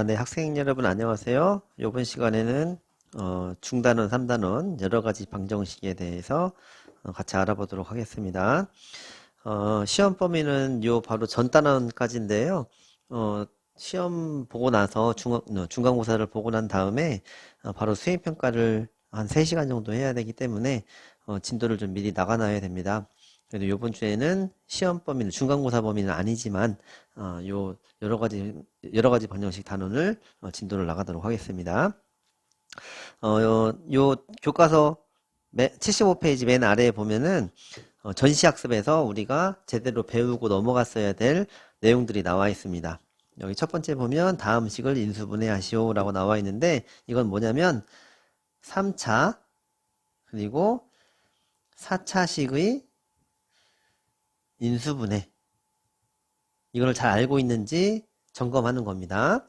네, 학생 여러분 안녕하세요. 이번 시간에는 중단원, 3단원 여러 가지 방정식에 대해서 같이 알아보도록 하겠습니다. 시험 범위는 요 바로 전 단원까지인데요. 어, 시험 보고 나서 중간고사를 보고 난 다음에 바로 수행평가를 한 3시간 정도 해야 되기 때문에 진도를 좀 미리 나가놔야 됩니다. 그래도 이번 주에는 시험 범위는 중간고사 범위는 아니지만 요 여러 가지 방정식 단원을 진도를 나가도록 하겠습니다. 요 교과서 75페이지 맨 아래에 보면은 전시학습에서 우리가 제대로 배우고 넘어갔어야 될 내용들이 나와 있습니다. 여기 첫 번째 보면 다음 식을 인수분해하시오 라고 나와 있는데 이건 뭐냐면 3차 그리고 4차식의 인수분해 이걸 잘 알고 있는지 점검하는 겁니다.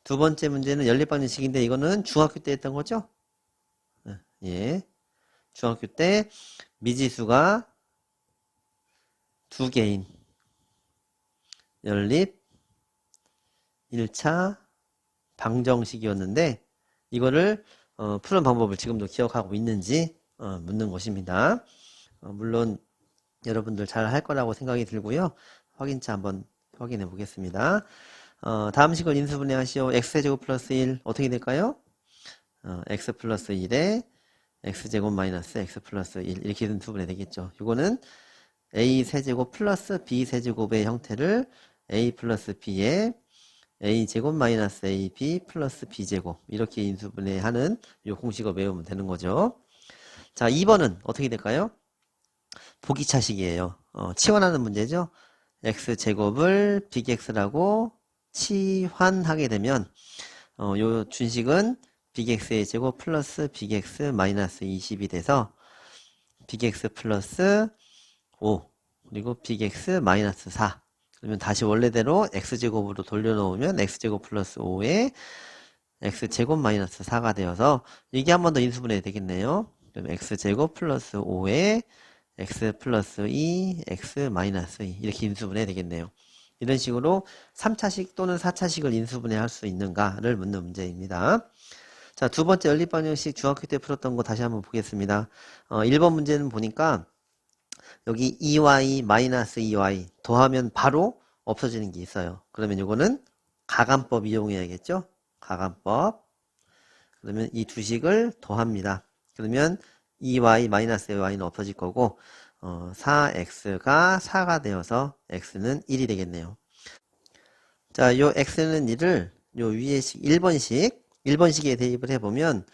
두 번째 문제는 연립방정식인데 이거는 중학교 때 했던 거죠? 예. 중학교 때 미지수가 두 개인 연립 1차 방정식이었는데 이거를 푸는 방법을 지금도 기억하고 있는지 묻는 것입니다. 물론 여러분들 잘 할 거라고 생각이 들고요. 확인차 한번 확인해 보겠습니다. 다음 식을 인수분해하시오. x제곱 플러스 1 어떻게 될까요? x 플러스 1에 x제곱 마이너스 x 플러스 1 이렇게 인수분해 되겠죠. 이거는 a 세제곱 플러스 b 세제곱의 형태를 a 플러스 b에 a제곱 마이너스 ab 플러스 b제곱 이렇게 인수분해하는 이 공식을 외우면 되는 거죠. 자, 2번은 어떻게 될까요? 보기차식이에요. 치환하는 문제죠. x제곱을 bx라고 치환하게 되면 요 준식은 bx의 제곱 플러스 bx 마이너스 20이 돼서 bx 플러스 5 그리고 bx 마이너스 4 그러면 다시 원래대로 x제곱으로 돌려놓으면 x제곱 플러스 5에 x제곱 마이너스 4가 되어서 이게 한 번 더 인수분해 되겠네요. 그럼 x제곱 플러스 5에 x 플러스 2, x 마이너스 2 이렇게 인수분해 되겠네요. 이런 식으로 3차식 또는 4차식을 인수분해 할 수 있는가를 묻는 문제입니다. 자, 두 번째 연립방정식 중학교 때 풀었던 거 다시 한번 보겠습니다. 1번 문제는 보니까 여기 2y 마이너스 2y 더하면 바로 없어지는 게 있어요. 그러면 이거는 가간법 이용해야겠죠? 가간법. 그러면 이 두 식을 더합니다. 그러면 2y 마이너스 y는 없어질 거고 4x가 4가 되어서 x는 1이 되겠네요. 자, 요 x는 1을 요 위에 식 1번식에 대입을 해보면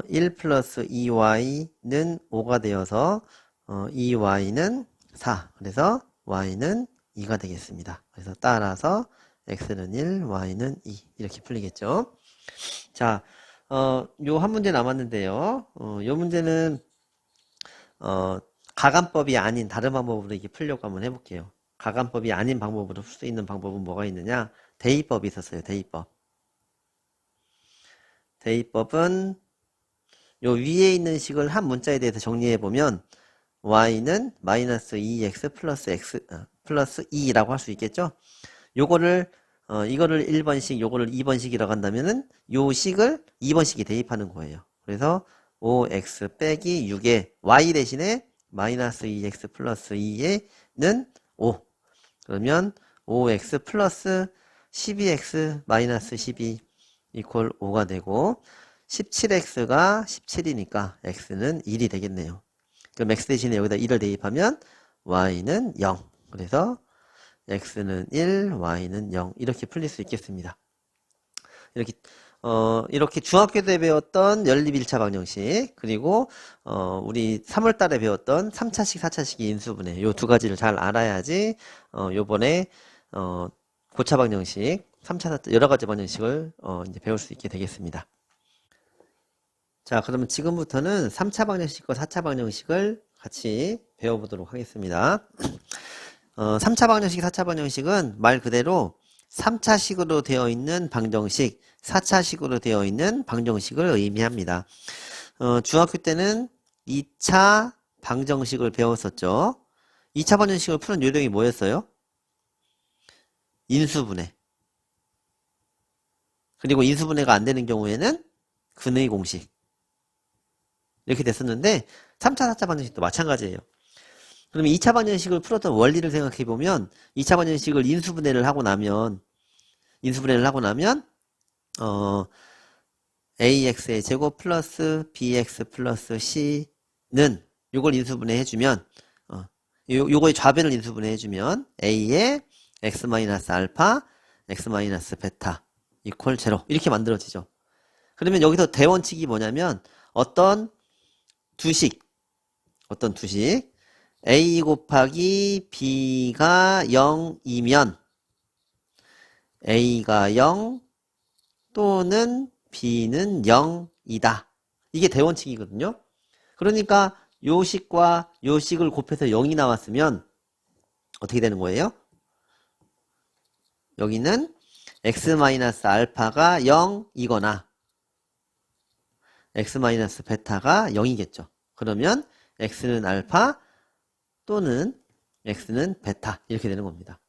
1 플러스 2y는 5가 되어서 2y는 4 그래서 y는 2가 되겠습니다. 그래서 따라서 x는 1, y는 2 이렇게 풀리겠죠. 자, 요 한 문제 남았는데요. 요 문제는 가간법이 아닌 다른 방법으로 이게 풀려고 한번 해볼게요. 가간법이 아닌 방법으로 풀 수 있는 방법은 뭐가 있느냐? 대입법이 있었어요. 대입법. 대입법은 요 위에 있는 식을 한 문자에 대해서 정리해 보면 y는 마이너스 2x 플러스 x 플러스 2라고 할 수 있겠죠? 요거를 이거를 1번식, 요거를 2번식이라고 한다면은 요 식을 2번식에 대입하는 거예요. 그래서 5x 빼기 6에 y 대신에 마이너스 2x 플러스 2에는 5. 그러면 5x 플러스 12x 마이너스 12 이퀄 5가 되고 17x가 17이니까 x는 1이 되겠네요. 그럼 x 대신에 여기다 1을 대입하면 y는 0. 그래서 x는 1, y는 0 이렇게 풀릴 수 있겠습니다. 이렇게 중학교 때 배웠던 연립 1차 방정식 그리고 우리 3월 달에 배웠던 3차식, 4차식의 인수분해 요 두 가지를 잘 알아야지 요번에 고차 방정식, 3차, 4차 여러 가지 방정식을 이제 배울 수 있게 되겠습니다. 자, 그러면 지금부터는 3차 방정식과 4차 방정식을 같이 배워보도록 하겠습니다. 3차 방정식, 4차 방정식은 말 그대로 3차식으로 되어 있는 방정식, 4차식으로 되어 있는 방정식을 의미합니다. 중학교 때는 2차 방정식을 배웠었죠. 2차 방정식을 푸는 요령이 뭐였어요? 인수분해. 그리고 인수분해가 안 되는 경우에는 근의 공식. 이렇게 됐었는데 3차, 4차 방정식도 마찬가지예요. 그러면 2차 방정식을 풀었던 원리를 생각해 보면 2차 방정식을 인수분해를 하고 나면 ax의 제곱 플러스 bx 플러스 c는 요걸 인수분해 해주면 요거의 좌변을 인수분해 해주면 a의 x 마이너스 알파 x 마이너스 베타 이퀄 제로 이렇게 만들어지죠. 그러면 여기서 대원칙이 뭐냐면 어떤 두식 a 곱하기 b가 0이면 a가 0 또는 b는 0이다. 이게 대원칙이거든요. 그러니까 요 식과 요 식을 곱해서 0이 나왔으면 어떻게 되는 거예요? 여기는 x-알파가 0이거나 x-베타가 0이겠죠. 그러면 x는 알파 또는 x는 베타 이렇게 되는 겁니다.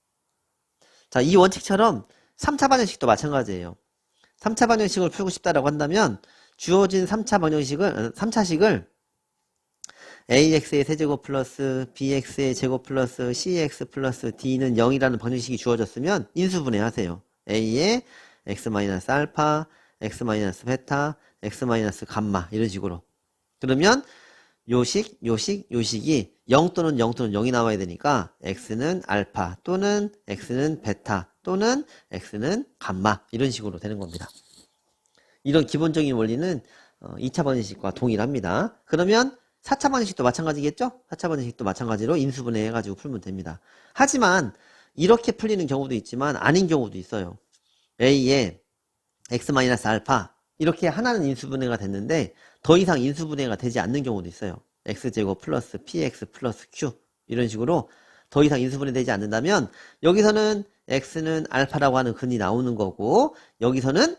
자, 이 원칙처럼 3차 방정식도 마찬가지예요. 3차 방정식을 풀고 싶다라고 한다면 주어진 3차식을 ax의 세제곱 플러스 bx의 제곱 플러스 cx 플러스 d는 0이라는 방정식이 주어졌으면 인수분해 하세요. a의 x-알파, x-베타, x-감마 이런 식으로. 그러면 요식이 0 또는 0 또는 0이 나와야 되니까 x는 알파 또는 x는 베타 또는 x는 감마 이런 식으로 되는 겁니다. 이런 기본적인 원리는 2차 방정식과 동일합니다. 그러면 4차 방정식도 마찬가지겠죠? 4차 방정식도 마찬가지로 인수분해 해가지고 풀면 됩니다. 하지만 이렇게 풀리는 경우도 있지만 아닌 경우도 있어요. a의 x-알파 이렇게 하나는 인수분해가 됐는데 더 이상 인수분해가 되지 않는 경우도 있어요. x제곱 플러스 px 플러스 q 이런 식으로 더 이상 인수분해 되지 않는다면 여기서는 x는 알파라고 하는 근이 나오는 거고 여기서는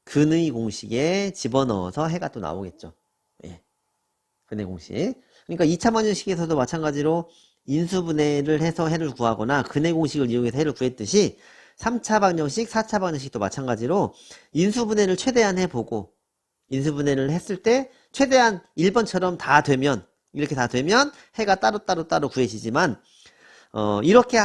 근의 공식에 집어넣어서 해가 또 나오겠죠. 예. 근의 공식. 그러니까 2차 방정식에서도 마찬가지로 인수분해를 해서 해를 구하거나 근의 공식을 이용해서 해를 구했듯이 3차 방정식, 4차 방정식도 마찬가지로 인수분해를 최대한 해보고 인수분해를 했을 때 최대한 1번처럼 다 되면 이렇게 다 되면 해가 따로 구해지지만 이렇게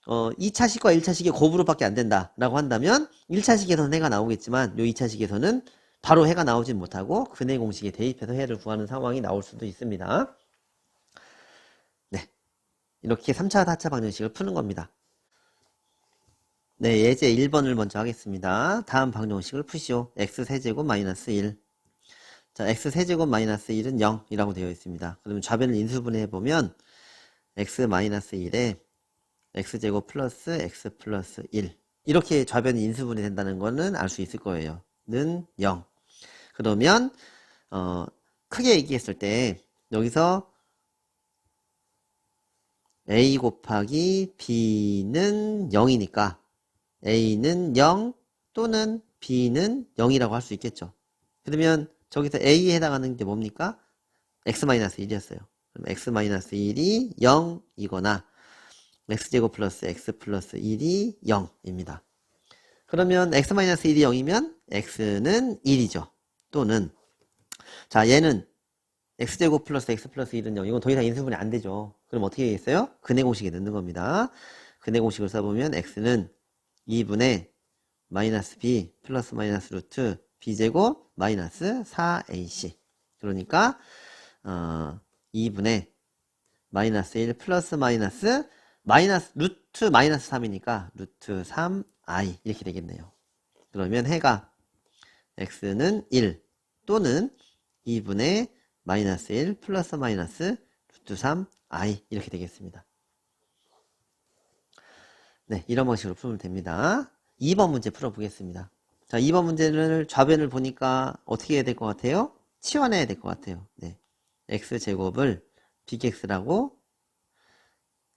2차식과 1차식이 곱으로밖에 안 된다라고 한다면 1차식에서는 해가 나오겠지만 요 2차식에서는 바로 해가 나오진 못하고 근의 공식에 대입해서 해를 구하는 상황이 나올 수도 있습니다. 네, 이렇게 3차, 4차 방정식을 푸는 겁니다. 네, 예제 1번을 먼저 하겠습니다. 다음 방정식을 푸시오. x세제곱 마이너스 1. 자, x세제곱 마이너스 1은 0이라고 되어 있습니다. 그러면 좌변을 인수분해 해보면 x 마이너스 1에 x제곱 플러스 x 플러스 1 이렇게 좌변이 인수분해 된다는 거는 알 수 있을 거예요. 는 0. 그러면 크게 얘기했을 때 여기서 a 곱하기 b는 0이니까 a는 0 또는 b는 0이라고 할 수 있겠죠. 그러면 저기서 a에 해당하는 게 뭡니까? x-1이었어요. 그럼 x-1이 0이거나 x제곱 플러스 x 플러스 1이 0입니다. 그러면 x-1이 0이면 x는 1이죠. 또는 자 얘는 x제곱 플러스 x 플러스 1은 0. 이건 더 이상 인수분해 안 되죠. 그럼 어떻게 되겠어요? 근의 공식에 넣는 겁니다. 근의 공식을 써보면 x는 2분의 마이너스 b 플러스 마이너스 루트 b제곱 마이너스 4ac 그러니까 2분의 마이너스 1 플러스 마이너스 루트 마이너스 3이니까 루트 3i 이렇게 되겠네요. 그러면 해가 x는 1 또는 2분의 마이너스 1 플러스 마이너스 루트 3i 이렇게 되겠습니다. 네, 이런 방식으로 풀면 됩니다. 2번 문제 풀어보겠습니다. 자, 2번 문제를 좌변을 보니까 어떻게 해야 될 것 같아요? 치환해야 될 것 같아요. 네, x제곱을 bx라고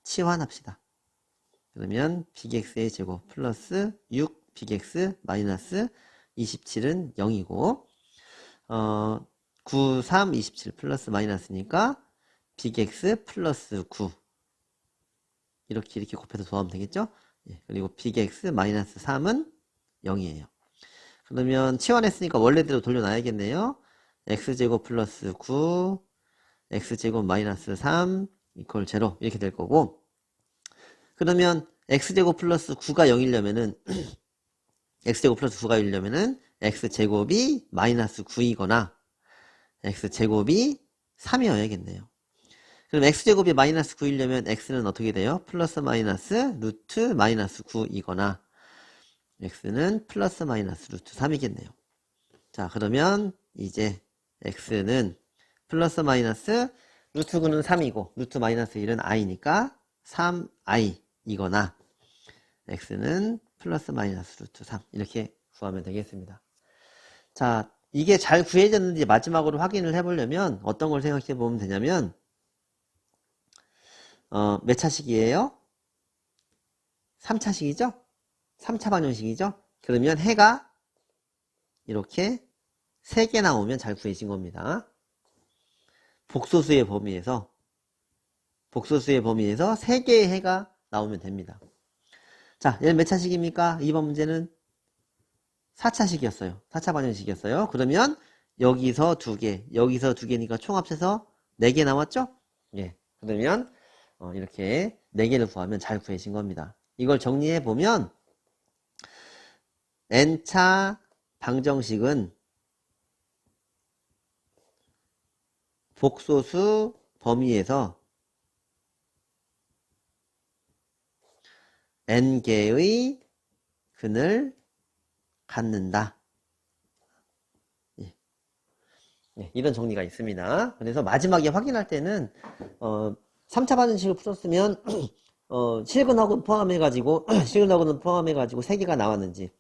치환합시다. 그러면 bx의 제곱 플러스 6 bx 마이너스 27은 0이고 9, 3, 27 플러스 마이너스니까 bx 플러스 9 이렇게 곱해서 더하면 되겠죠? 예, 그리고 bx 마이너스 3은 0이에요. 그러면 치환했으니까 원래대로 돌려놔야겠네요. x제곱 플러스 9 x제곱 마이너스 3 이퀄 0 이렇게 될 거고, 그러면 x제곱 플러스 9가 0이려면은 x제곱 플러스 9가 0이려면은 x제곱이 마이너스 9이거나 x제곱이 3이어야겠네요. 그럼 x제곱이 마이너스 9이려면 x는 어떻게 돼요? 플러스 마이너스 루트 마이너스 9이거나 x는 플러스 마이너스 루트 3이겠네요. 자, 그러면 이제 x는 플러스 마이너스 루트 9는 3이고 루트 마이너스 1은 i니까 3i이거나 x는 플러스 마이너스 루트 3 이렇게 구하면 되겠습니다. 자, 이게 잘 구해졌는지 마지막으로 확인을 해보려면 어떤 걸 생각해 보면 되냐면 몇 차식이에요? 3차식이죠? 3차 방정식이죠? 그러면 해가 이렇게 3개 나오면 잘 구해진 겁니다. 복소수의 범위에서 3개의 해가 나오면 됩니다. 자, 얘는 몇 차식입니까? 이번 문제는 4차식이었어요. 4차 방정식이었어요. 그러면 여기서 2개, 여기서 2개니까 총 합쳐서 4개 나왔죠? 예. 그러면 이렇게 4개를 구하면 잘 구해진 겁니다. 이걸 정리해 보면 n차 방정식은 복소수 범위에서 n개의 근을 갖는다. 예. 네, 이런 정리가 있습니다. 그래서 마지막에 확인할 때는 3차 방정식을 풀었으면 실근하고 포함해가지고 실근하고는 포함해가지고 3개가 나왔는지,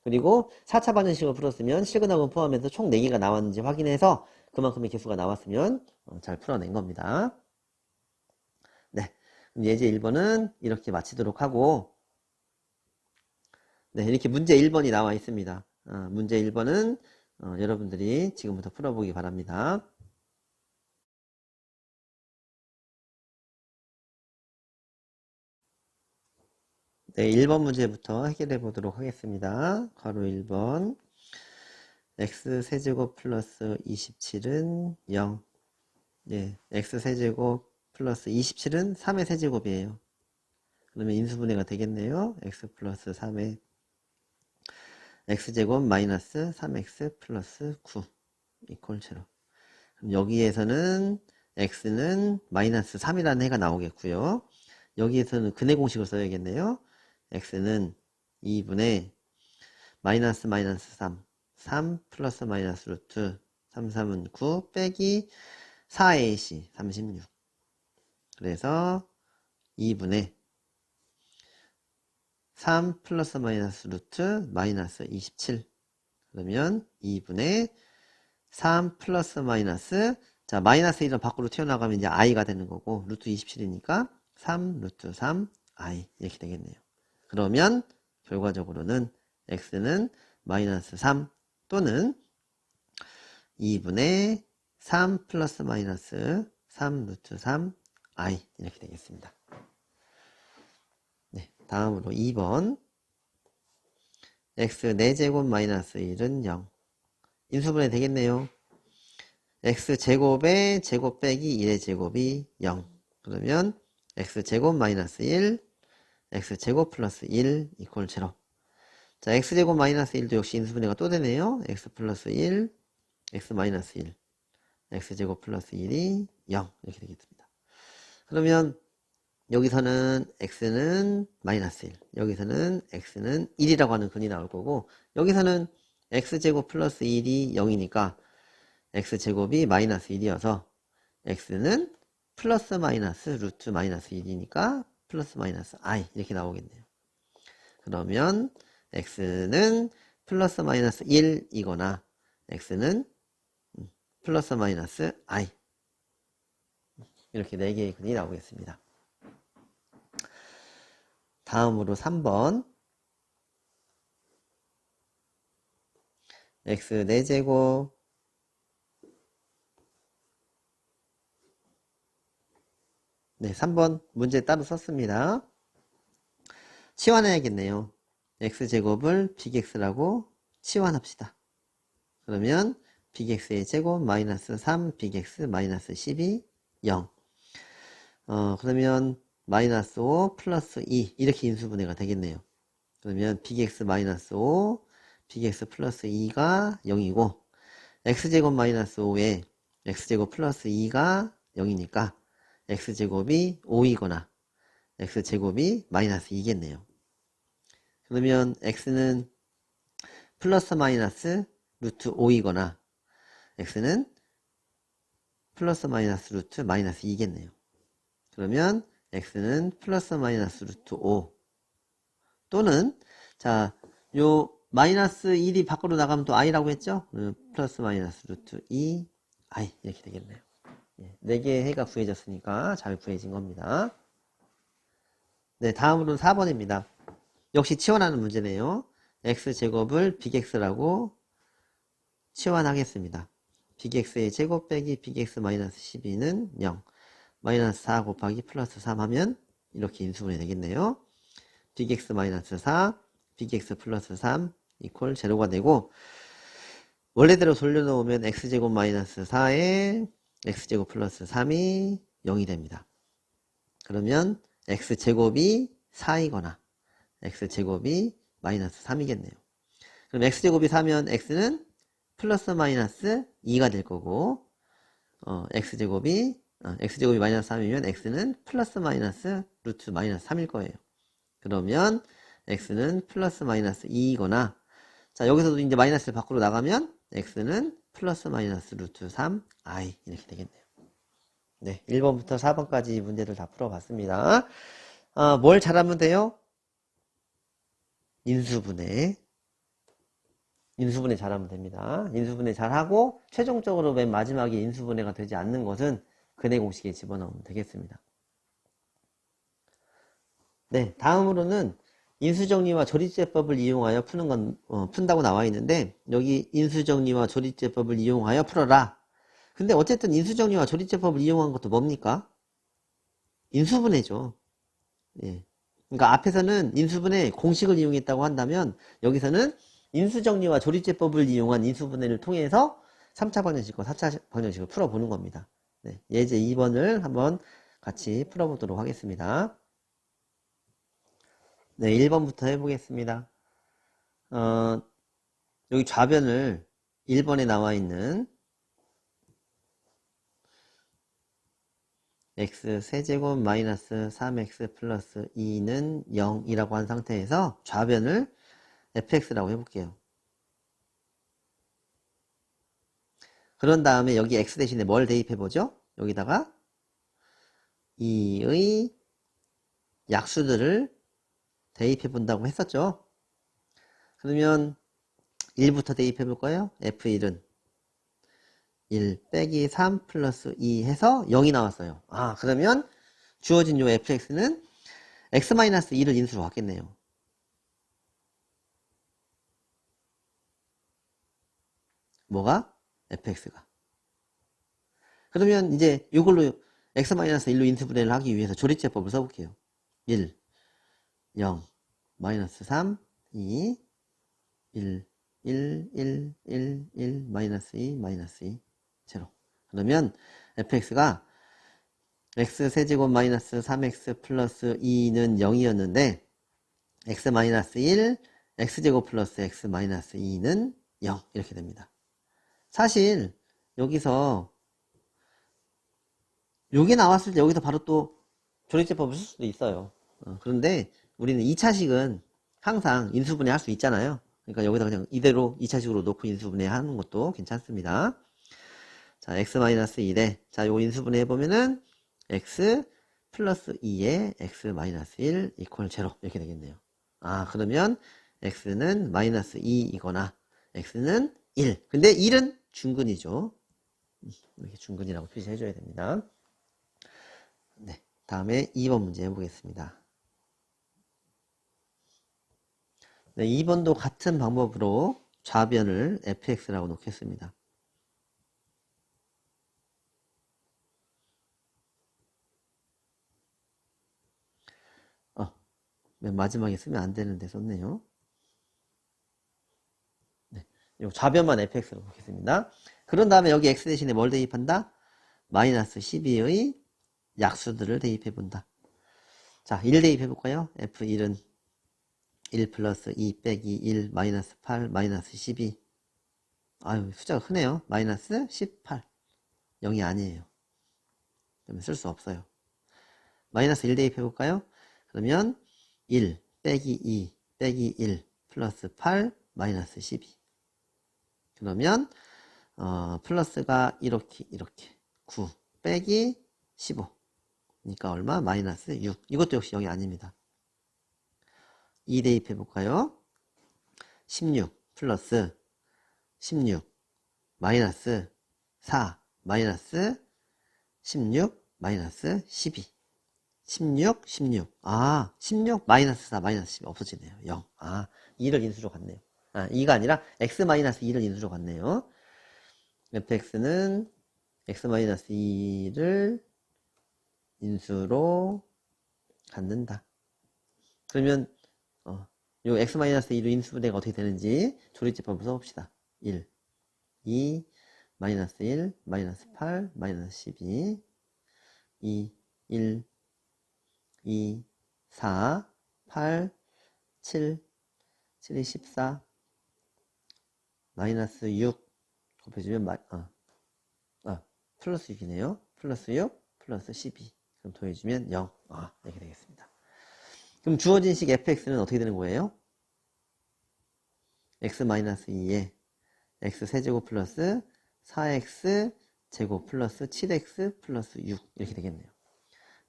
그리고 4차 방정식을 풀었으면 실근하고 포함해서 총 4개가 나왔는지 확인해서 그만큼의 개수가 나왔으면 잘 풀어낸 겁니다. 네, 예제 1번은 이렇게 마치도록 하고, 네, 이렇게 문제 1번이 나와 있습니다. 문제 1번은 여러분들이 지금부터 풀어보기 바랍니다. 네, 1번 문제부터 해결해 보도록 하겠습니다. 괄호 1번. x세제곱 플러스 27은 0. 네, x세제곱 플러스 27은 3의 세제곱이에요. 그러면 인수분해가 되겠네요. x 플러스 3의 x제곱 마이너스 3x 플러스 9 이퀄 0. 그럼 여기에서는 x는 마이너스 3이라는 해가 나오겠고요. 여기에서는 근해 공식을 써야겠네요. x는 2분의 마이너스 마이너스 3 플러스 마이너스 루트 3, 3은 9 빼기 4ac 36. 그래서 2분의 3 플러스 마이너스 루트 마이너스 27. 그러면 2분의 3 플러스 마이너스, 자, 마이너스 1은 밖으로 튀어나가면 이제 i가 되는 거고, 루트 27이니까 3 루트 3 i 이렇게 되겠네요. 그러면 결과적으로는 x는 마이너스 3 또는 2분의 3 플러스 마이너스 3 루트 3 i 이렇게 되겠습니다. 네, 다음으로 2번. x 4제곱 마이너스 1은 0. 인수분해 되겠네요. x제곱의 제곱 빼기 1의 제곱이 0. 그러면 x제곱 마이너스 1, x제곱 플러스 1 이퀄 0. 자, x제곱 마이너스 1도 역시 인수분해가 또 되네요. x 플러스 1, x 마이너스 1, x제곱 플러스 1이 0 이렇게 되겠습니다. 그러면 여기서는 x는 마이너스 1, 여기서는 x는 1이라고 하는 근이 나올 거고, 여기서는 x제곱 플러스 1이 0이니까 x제곱이 마이너스 1이어서 x는 플러스 마이너스 루트 마이너스 1이니까 플러스 마이너스 i 이렇게 나오겠네요. 그러면 x는 플러스 마이너스 1이거나 x는 플러스 마이너스 i 이렇게 4개의 근이 나오겠습니다. 다음으로 3번. x 4제곱 네, 3번 문제 따로 썼습니다. 치환해야겠네요. x제곱을 bx라고 치환합시다. 그러면 bx의 제곱 마이너스 3 bx 마이너스 12 0. 그러면 마이너스 5 플러스 2 이렇게 인수분해가 되겠네요. 그러면 bx 마이너스 5 bx 플러스 2가 0이고 x제곱 마이너스 5에 x제곱 플러스 2가 0이니까 x제곱이 5이거나 x제곱이 마이너스 2겠네요. 그러면 x는 플러스 마이너스 루트 5이거나 x는 플러스 마이너스 루트 마이너스 2겠네요. 그러면 x는 플러스 마이너스 루트 5 또는 자, 요 마이너스 1이 밖으로 나가면 또 i라고 했죠? 플러스 마이너스 루트 2 i 이렇게 되겠네요. 4개의 해가 구해졌으니까 잘 구해진 겁니다. 네, 다음으로는 4번입니다. 역시 치환하는 문제네요. x제곱을 bx라고 치환하겠습니다. bx의 제곱 빼기 bx 마이너스 12는 0. 마이너스 4 곱하기 플러스 3 하면 이렇게 인수분해 되겠네요. bx 마이너스 4, bx 플러스 3 이퀄 제로가 되고 원래대로 돌려놓으면 x제곱 마이너스 4에 x제곱 플러스 3이 0이 됩니다. 그러면 x제곱이 4이거나 x제곱이 마이너스 3이겠네요. 그럼 x제곱이 4면 x는 플러스 마이너스 2가 될 거고 x제곱이 마이너스 3이면 x는 플러스 마이너스 루트 마이너스 3일 거예요. 그러면 x는 플러스 마이너스 2이거나 자 여기서도 이제 마이너스를 밖으로 나가면 x는 플러스 마이너스 루트 3i 이렇게 되겠네요. 네, 1번부터 4번까지 문제를 다 풀어봤습니다. 뭘 잘하면 돼요? 인수분해 잘하면 됩니다. 인수분해 잘하고 최종적으로 맨 마지막에 인수분해가 되지 않는 것은 근해 공식에 집어넣으면 되겠습니다. 네, 다음으로는 인수정리와 조립제법을 이용하여 푼다고 나와 있는데 여기 인수정리와 조립제법을 이용하여 풀어라. 근데 어쨌든 인수정리와 조립제법을 이용한 것도 뭡니까? 인수분해죠. 예. 그러니까 앞에서는 인수분해 공식을 이용했다고 한다면 여기서는 인수정리와 조립제법을 이용한 인수분해를 통해서 3차 방정식과 4차 방정식을 풀어보는 겁니다. 네, 예제 2번을 한번 같이 풀어보도록 하겠습니다. 네, 1번부터 해보겠습니다. 여기 좌변을 1번에 나와 있는 x 세제곱 마이너스 3x 플러스 2는 0이라고 한 상태에서 좌변을 fx라고 해볼게요. 그런 다음에 여기 x 대신에 뭘 대입해보죠? 여기다가 2의 약수들을 대입해본다고 했었죠. 그러면 1부터 대입해볼까요? f1은 1 빼기 3 플러스 2 해서 0이 나왔어요. 그러면 주어진 요 fx는 x-1을 인수로 갖겠네요. 뭐가? fx가. 그러면 이제 이걸로 x-1로 인수분해를 하기 위해서 조립제법을 써볼게요. 1, 0, 마이너스 3, 2, 1, 1, 1, 1, 1, 마이너스 2, 마이너스 2, 제로. 그러면 fx가 x 세제곱 마이너스 3x 플러스 2는 0이었는데 x 마이너스 1, x제곱 플러스 x 마이너스 2는 0 이렇게 됩니다. 사실 여기서 요게 나왔을 때 여기서 바로 또 조립제법을 쓸 수도 있어요. 그런데 우리는 2차식은 항상 인수분해 할 수 있잖아요. 그러니까 여기다 그냥 이대로 2차식으로 놓고 인수분해 하는 것도 괜찮습니다. 자, x-1에 자, 요 인수분해 해보면은 x 플러스 2에 x 마이너스 1 이퀄 제로 이렇게 되겠네요. 그러면 x는 마이너스 2이거나 x는 1. 근데 1은 중근이죠. 이렇게 중근이라고 표시해줘야 됩니다. 네, 다음에 2번 문제 해보겠습니다. 네, 2번도 같은 방법으로 좌변을 fx라고 놓겠습니다. 맨 마지막에 쓰면 안 되는데 썼네요. 네. 요 좌변만 fx로 보겠습니다. 그런 다음에 여기 x 대신에 뭘 대입한다? 마이너스 12의 약수들을 대입해 본다. 자, 1 대입해 볼까요? f1은 1 플러스 2 빼기 1 마이너스 8 마이너스 12. 아유, 숫자가 크네요. 마이너스 18. 0이 아니에요. 그러면 쓸 수 없어요. 마이너스 1 대입해 볼까요? 그러면 1 빼기 2 빼기 1 플러스 8 마이너스 12. 그러면 플러스가 이렇게 9 빼기 15. 그러니까 얼마? 마이너스 6. 이것도 역시 0이 아닙니다. 2 대입해 볼까요? 16 플러스 16 마이너스 4 마이너스 16 마이너스 12. 16 16. 아, 16 마이너스 4 마이너스 12 없어지네요. 0. 아, 2를 인수로 갔네요. 아, 2가 아니라 x 마이너스 2를 인수로 갔네요. fx는 x 마이너스 2를 인수로 갖는다. 그러면 요 x 마이너스 2로 인수분해가 어떻게 되는지 조리집합을 써봅시다. 1, 2, 마이너스 1, 마이너스 8, 마이너스 12, 2, 1, 2, 4, 8, 7, 7이 14, 마이너스 6 곱해주면 플러스 6이네요. 플러스 6, 플러스 12. 그럼 더해주면 0. 이렇게 되겠습니다. 그럼 주어진 식 fx는 어떻게 되는 거예요? x-2에 x 세제곱 플러스 4x 제곱 플러스 7x 플러스 6 이렇게 되겠네요.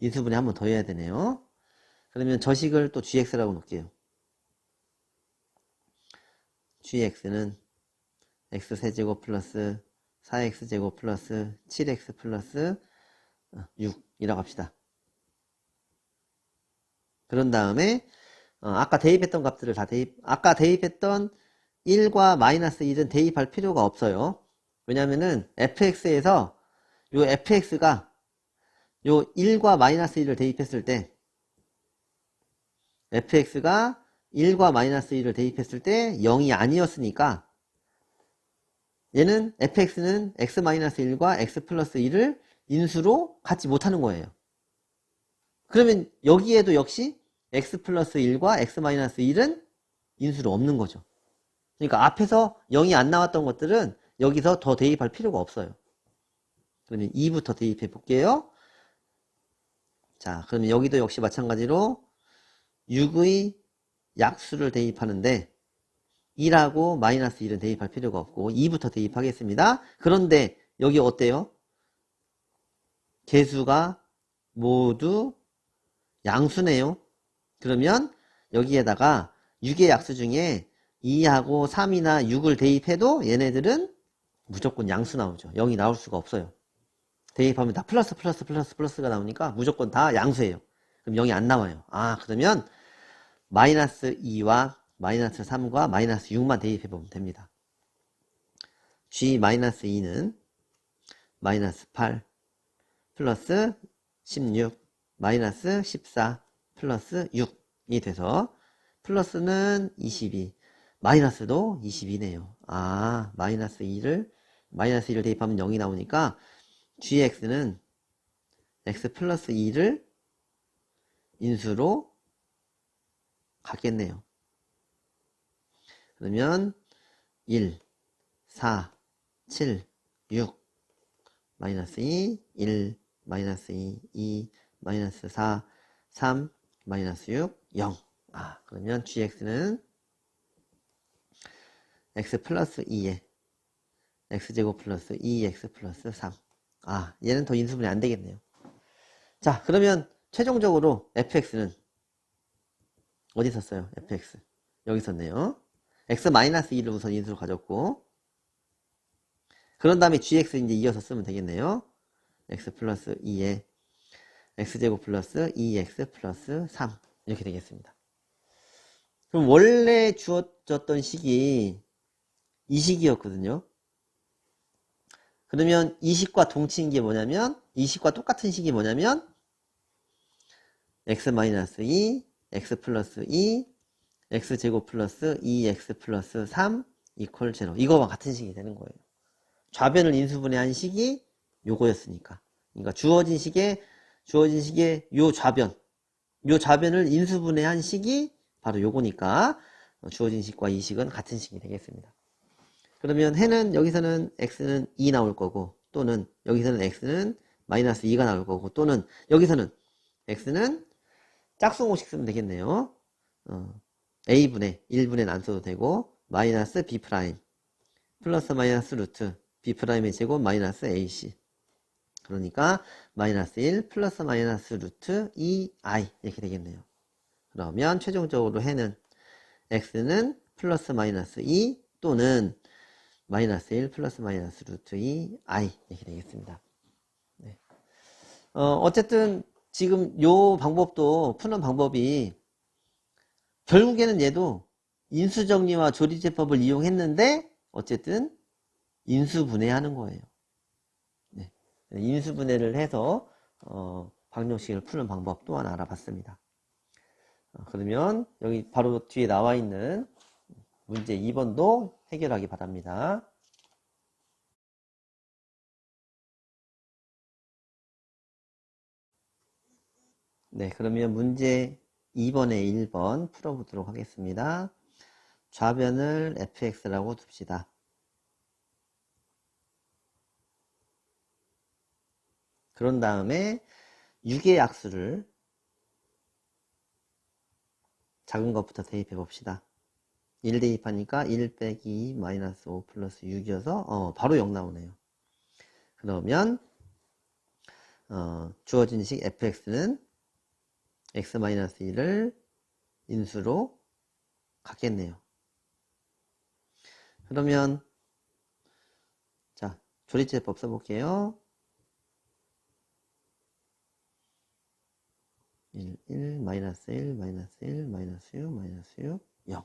인수분해 한 번 더 해야 되네요. 그러면 저 식을 또 gx라고 놓을게요. gx는 x 세제곱 플러스 4x 제곱 플러스 7x 플러스 6이라고 합시다. 그런 다음에 아까 대입했던 값들을 아까 대입했던 1과 마이너스 1은 대입할 필요가 없어요. 왜냐면은 fx에서 요 fx가 요 1과 마이너스 1을 대입했을 때 fx가 1과 마이너스 1을 대입했을 때 0이 아니었으니까 얘는 fx는 x-1과 x 플러스 1을 인수로 갖지 못하는 거예요. 그러면 여기에도 역시 x 플러스 1과 x 마이너스 1은 인수로 없는 거죠. 그러니까 앞에서 0이 안 나왔던 것들은 여기서 더 대입할 필요가 없어요. 그러면 2부터 대입해 볼게요. 자, 그러면 여기도 역시 마찬가지로 6의 약수를 대입하는데 1하고 마이너스 1은 대입할 필요가 없고 2부터 대입하겠습니다. 그런데 여기 어때요? 개수가 모두 양수네요. 그러면 여기에다가 6의 약수 중에 2하고 3이나 6을 대입해도 얘네들은 무조건 양수 나오죠. 0이 나올 수가 없어요. 대입하면 다 플러스가 나오니까 무조건 다 양수예요. 그럼 0이 안 나와요. 그러면 마이너스 2와 마이너스 3과 마이너스 6만 대입해보면 됩니다. g-2는 마이너스 8 플러스 16 마이너스 14 플러스 6이 돼서 플러스는 22 마이너스도 22네요. 마이너스 2를 대입하면 0이 나오니까 gx는 x 플러스 2를 인수로 갖겠네요. 그러면 1, 4, 7, 6 마이너스 2, 1 마이너스 2, 2 마이너스 4, 3 마이너스 6, 0. 그러면 gx는 x 플러스 2에 x제곱 플러스 2x 플러스 3. 얘는 더 인수분해 안 되겠네요. 자, 그러면 최종적으로 fx는 어디 있었어요? fx. 여기 있었네요. x-2를 우선 인수로 가졌고, 그런 다음에 gx 이제 이어서 쓰면 되겠네요. x 플러스 2에 x제곱 플러스 2x 플러스 3. 이렇게 되겠습니다. 그럼 원래 주어졌던 식이 이 식이었거든요. 그러면 이 식과 동치인 게 뭐냐면, 이 식과 똑같은 식이 뭐냐면, x-2, x 플러스 2, x제곱 플러스 2x 플러스 3, 이퀄 제로. 이거와 같은 식이 되는 거예요. 좌변을 인수분해한 식이 요거였으니까. 그러니까 주어진 식의 요 좌변을 인수분해한 식이 바로 요거니까 주어진 식과 이 식은 같은 식이 되겠습니다. 그러면 해는 여기서는 x는 2 나올 거고, 또는 여기서는 x는 마이너스 2가 나올 거고, 또는 여기서는 x는 짝수공식 쓰면 되겠네요. a분의 1분의 안 써도 되고, 마이너스 b 프라임 플러스 마이너스 루트 b 프라임의 제곱 마이너스 ac. 그러니까 마이너스 1 플러스 마이너스 루트 2i 이렇게 되겠네요. 그러면 최종적으로 해는 x는 플러스 마이너스 2 또는 마이너스 1 플러스 마이너스 루트 2i 이렇게 되겠습니다. 네. 어쨌든 지금 요 방법도 푸는 방법이 결국에는 얘도 인수정리와 조리제법을 이용했는데 어쨌든 인수분해하는 거예요. 네. 인수분해를 해서 방정식을 푸는 방법 또한 알아봤습니다. 그러면 여기 바로 뒤에 나와 있는 문제 2번도 해결하기 바랍니다. 네, 그러면 문제 2번에 1번 풀어보도록 하겠습니다. 좌변을 fx라고 둡시다. 그런 다음에 6의 약수를 작은 것부터 대입해 봅시다. 1 대입하니까 1 빼기 2 마이너스 5 플러스 6이어서 바로 0 나오네요. 그러면 주어진 식 fx는 x-1을 인수로 갖겠네요. 그러면 자, 조리제법 써볼게요. 1, 마이너스 1, 마이너스 1, 마이너스 6, 마이너스 6, 0.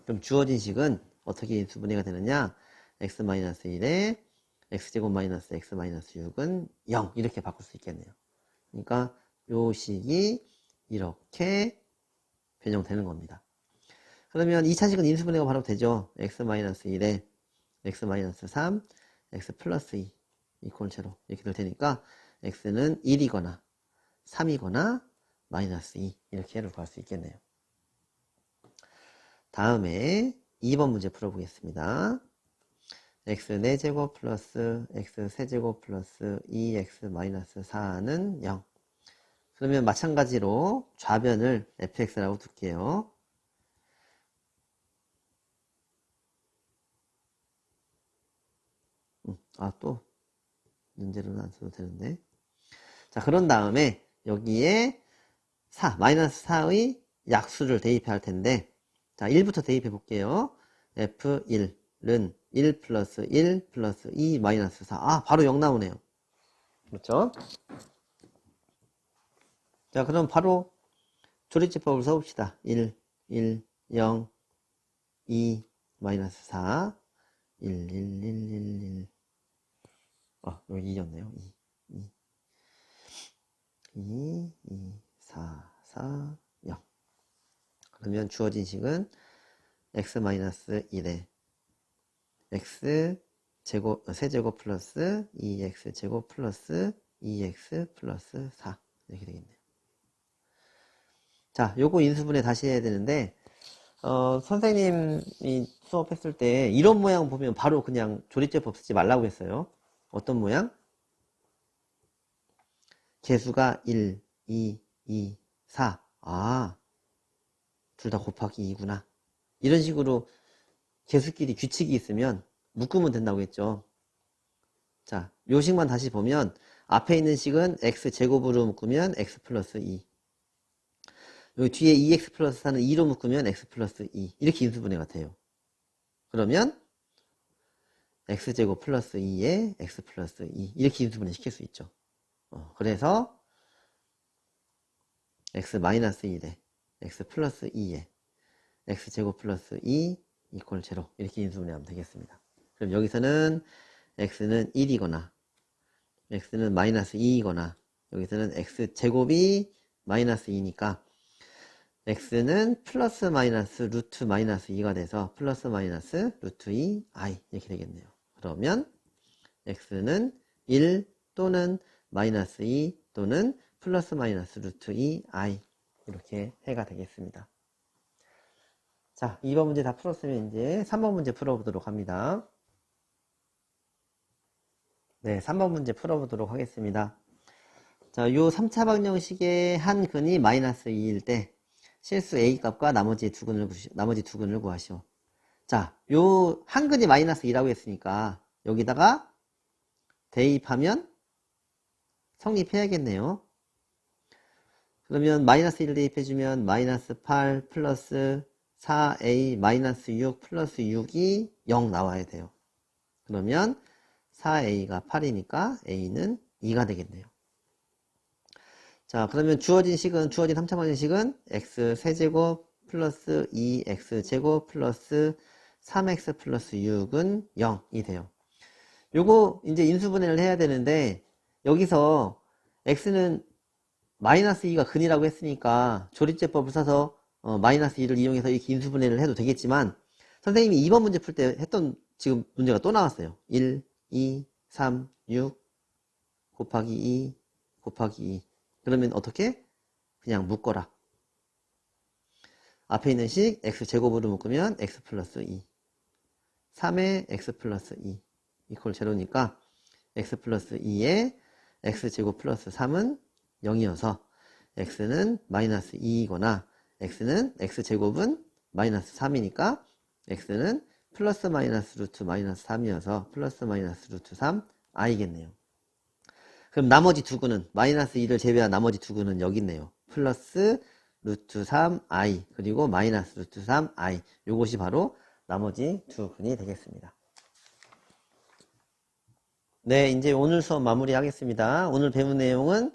그럼 주어진 식은 어떻게 인수분해가 되느냐? x-1에 x제곱 마이너스 x-6은 0 이렇게 바꿀 수 있겠네요. 그러니까 요 식이 이렇게 변형되는 겁니다. 그러면 2차식은 인수분해가 바로 되죠. x-1에 x-3, x 플러스 2 이퀄 제로 이렇게 될 테니까 x는 1이거나 3이거나 마이너스 2 이렇게 해를 구할 수 있겠네요. 다음에 2번 문제 풀어보겠습니다. x 4제곱 플러스 x 세제곱 플러스 2x 마이너스 4는 0. 그러면 마찬가지로 좌변을 fx라고 둘게요. 또 문제로는 안 써도 되는데. 자, 그런 다음에 여기에 4, 마이너스 4의 약수를 대입해야 할 텐데, 자, 1부터 대입해 볼게요. f1은 1 플러스 1 플러스 2 마이너스 4. 바로 0 나오네요. 그렇죠? 자, 그럼 바로 조리제법을 써봅시다. 1, 1, 0, 2, 마이너스 4, 1, 1, 1, 1, 1. 여기 2였네요. 2, 4, 4, 0. 그러면 주어진 식은 x-1에 세제곱 플러스 2x제곱 플러스 2x 플러스 4 이렇게 되겠네요. 자, 요거 인수분해 다시 해야 되는데 선생님이 수업했을 때 이런 모양 보면 바로 그냥 조리제법 쓰지 말라고 했어요. 어떤 모양? 개수가 1, 2, 2, 4. 둘 다 곱하기 2구나. 이런 식으로 개수끼리 규칙이 있으면 묶으면 된다고 했죠. 자, 요 식만 다시 보면 앞에 있는 식은 x제곱으로 묶으면 x 플러스 2. 여기 뒤에 2x 플러스 4는 2로 묶으면 x 플러스 2. 이렇게 인수분해가 돼요. 그러면 x제곱 플러스 2에 x 플러스 2. 이렇게 인수분해 시킬 수 있죠. 그래서 x 마이너스 1에 x 플러스 2에 x제곱 플러스 2 이퀄 제로 이렇게 인수분해하면 되겠습니다. 그럼 여기서는 x는 1이거나 x는 마이너스 2이거나 여기서는 x제곱이 마이너스 2니까 x는 플러스 마이너스 루트 마이너스 2가 돼서 플러스 마이너스 루트 2i 이렇게 되겠네요. 그러면 x는 1 또는 마이너스 2 또는 플러스 마이너스 루트 2i 이렇게 해가 되겠습니다. 자, 2번 문제 다 풀었으면 이제 3번 문제 풀어보도록 합니다. 네, 3번 문제 풀어보도록 하겠습니다. 자, 요 3차 방정식의 한 근이 마이너스 2일 때 실수 a 값과 나머지 두 근을 구하시오. 자, 요 한 근이 마이너스 2라고 했으니까 여기다가 대입하면 성립해야겠네요. 그러면 마이너스 1을 대입해주면 마이너스 8 플러스 4a 마이너스 6 플러스 6이 0 나와야 돼요. 그러면 4a가 8이니까 a는 2가 되겠네요. 자, 그러면 주어진 3차 방정식은 x 세제곱 플러스 2x 제곱 플러스 3x 플러스 6은 0이 돼요. 요거 이제 인수분해를 해야 되는데 여기서 x는 마이너스 2가 근이라고 했으니까 조립제법을 써서 마이너스 2를 이용해서 이렇게 인수분해를 해도 되겠지만 선생님이 2번 문제 풀 때 했던 지금 문제가 또 나왔어요. 1, 2, 3, 6 곱하기 2 곱하기 2 그러면 어떻게? 그냥 묶어라. 앞에 있는 식 x제곱으로 묶으면 x 플러스 2 3에 x 플러스 2 이퀄 제로니까 x 플러스 2에 x제곱 플러스 3은 0이어서 x는 마이너스 2이거나 x는 x제곱은 마이너스 3이니까 x는 플러스 마이너스 루트 마이너스 3이어서 플러스 마이너스 루트 3i겠네요. 그럼 나머지 두 근은 마이너스 2를 제외한 나머지 두 근은 여기 있네요. 플러스 루트 3i 그리고 마이너스 루트 3i 요것이 바로 나머지 두 근이 되겠습니다. 네, 이제 오늘 수업 마무리 하겠습니다. 오늘 배운 내용은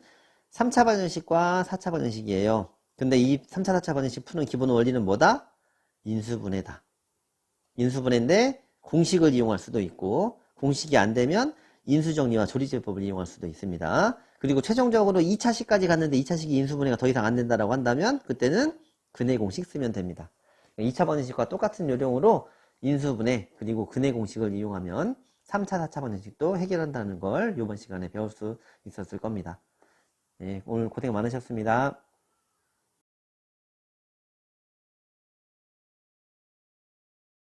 3차 방정식과 4차 방정식이에요. 근데 이 3차, 4차 방정식 푸는 기본 원리는 뭐다? 인수분해다. 인수분해인데 공식을 이용할 수도 있고 공식이 안 되면 인수정리와 조리제법을 이용할 수도 있습니다. 그리고 최종적으로 2차식까지 갔는데 2차식이 인수분해가 더 이상 안 된다라고 한다면 그때는 근해 공식 쓰면 됩니다. 2차 방정식과 똑같은 요령으로 인수분해 그리고 근해 공식을 이용하면 3차, 4차 방정식도 해결한다는 걸 이번 시간에 배울 수 있었을 겁니다. 네, 오늘 고생 많으셨습니다.